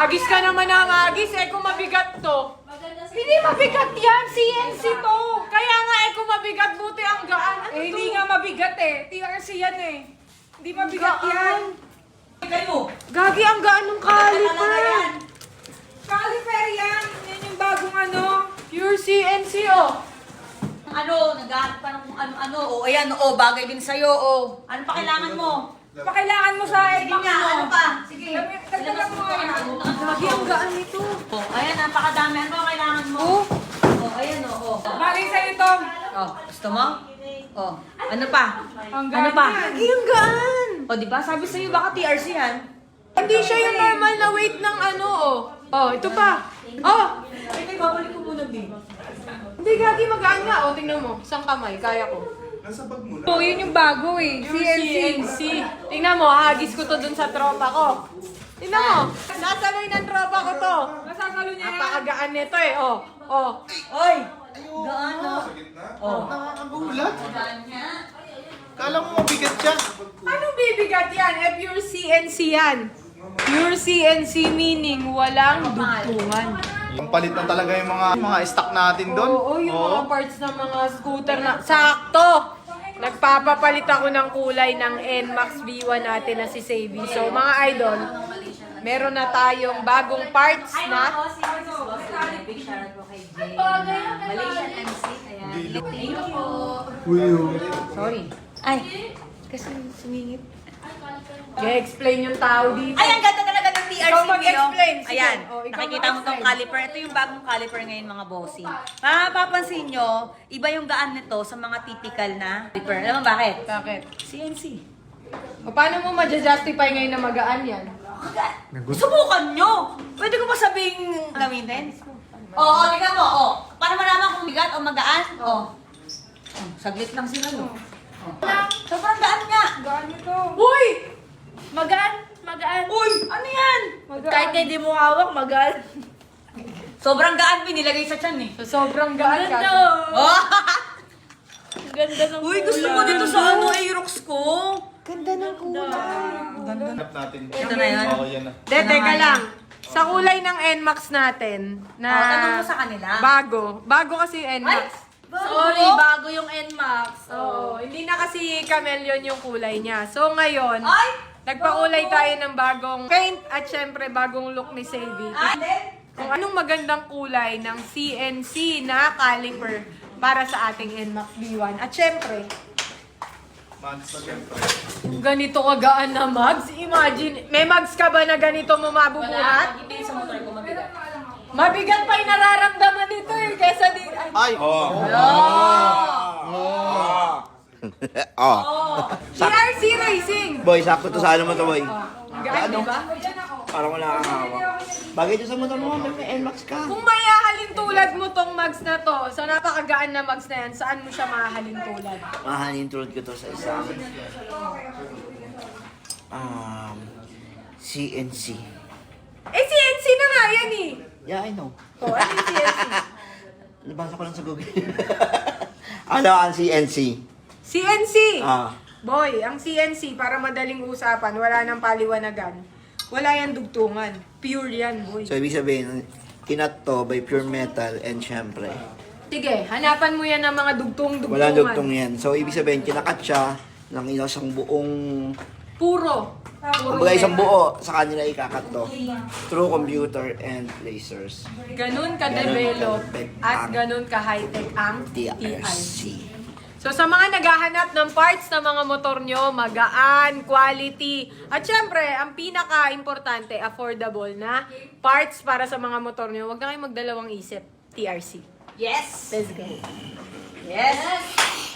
Agis ka naman ng agis, kung mabigat to. Hindi mabigat yan, CNC to. Kaya nga kung mabigat, buti ang gaan. Hindi nga mabigat TRC yan Hindi mabigat yan. Kayo. Gagi, ang gaan ng caliper. Caliper yan. Yan yung bagong Pure CNC, oh. Naghahanap pa ng kung ano-ano. Ayan, bagay din sa'yo, Ano pa kailangan mo? Pakailangan mo sa Sige nga, ano pa? Sige. Dagdagan mo nga. Gagi, ang gaan nito. Ayan, napakadami. Ano ba kailangan mo? Ayan, Bagay sa'yo ito. Gusto mo? Ano pa? Ang Ano pa? Gagi, ang gaan. Diba? Sabi sa'yo, baka TRC yan. Hindi siya yung normal na weight ng ito pa. Hindi, babalik ko muna, babe. Hindi, Gagi, magaan nga. Tingnan mo. Isang kamay, kaya ko. Nasa bag mo na. Yun yung bago CNC. Tingnan mo, hagis ko to dun sa tropa ko. Tingnan mo, nasaloy ng tropa ko to. Masasalo niya yan. Napakagaan nito Oy! Gaano? Sa gitna? Nakakagulat. Ganya? Kala mo mabigat siya. Anong bibigat yan? Pure CNC yan. Pure CNC meaning walang dugtungan. Ang palit na talaga yung mga stock natin doon. Oo, yung mga parts ng mga scooter na... Sakto! Nagpapapalit ako ng kulay ng NMAX V1 natin na si Savvy. So mga idol, meron na tayong bagong parts na... Big shoutout po kay Jay. Malaysian MC. Ayan. Thank you po. Sorry. Ay, Kasi sumingit. I-explain yung tao dito. Ay, ang ganda talaga ng TRC Ikaw mag-explain. Sige. Ayan, Ikaw nakikita mo tong mag-explain. caliper. Ito yung bagong caliper ngayon, mga bossing. Mapapansin nyo, iba yung gaan nito sa mga typical na caliper. Alam mo bakit? Bakit? CNC. O paano mo ma-justify ngayon na magaan yan? Subukan nyo! Pwede ko ba sabing gamitin? Oo, tingnan mo. Paano malaman kung bigat o magaan? Saglit lang sila, no? Sobrang gaan nga. Gaan nito. Uy! Magaan. Magaan. Uy, ano yan? Kahit hindi mo hawak, magaan. Sobrang gaan, binilagay sa tiyan eh. So, sobrang gaan ka. Ganda. Oh! Ang ganda ng Uy, gusto mo dito sa Aerox ko? Ganda ng kulay. Hanap natin. Ito na yun? Oo, yan na. Teka lang. Sa kulay ng NMAX natin, na Tanong mo sa kanila. bago. Bago kasi yung NMAX. Sorry, bago yung NMAX. Oo, hindi na kasi chameleon yung kulay niya. So ngayon, Ay! nagpakulay tayo ng bagong paint at syempre bagong look ni Savvy. Kung anong magandang kulay ng CNC na caliper para sa ating NMAX V1. At syempre, Mags na siyempre. kung ganito kagaan na mags, imagine, may mags ka ba na ganito mo mabubuhat? Hindi sa motor ko mabigat. Mabigat pa yung nararamdaman nito kesa di... Ay! Oo. TRC Racing! Boy, sakto to sa ano mo to, boy. Ang gaan, di ba? Parang wala kang hawak. Bagay to sa motor mo, may NMAX ka. Kung mayahalin tulad mo tong mags na to, so napakagaan na mags na yan, saan mo siya mahahalin tulad? Mahalin tulad ko to sa isang CNC. CNC na nga yan eh! Yeah, I know. O, ano yung CNC? Nabasa ko lang sa Google. Ano ang CNC? CNC! Ah, Boy, ang CNC, para madaling usapan, wala nang paliwanagan. Wala yan dugtungan. Pure yan, boy. so ibig sabihin, kinat to by pure metal and syempre, Sige, hanapan mo yan ng mga dugtong-dugtungan. walang dugtong yan. So ibig sabihin, kinakat siya ng isang buong, Puro. kumbaga isang buo, sa kanila ikakat to. Through computer and lasers. Ganun ka-develop Ganun ka-high-tech at ang ganun ka-high-tech ang TRC. TRC. So sa mga naghahanap ng parts ng mga motor nyo, magaan, quality, at syempre, ang pinaka-importante, affordable na parts para sa mga motor nyo, huwag na kayong magdalawang isip, TRC. Yes! Let's go. Yes!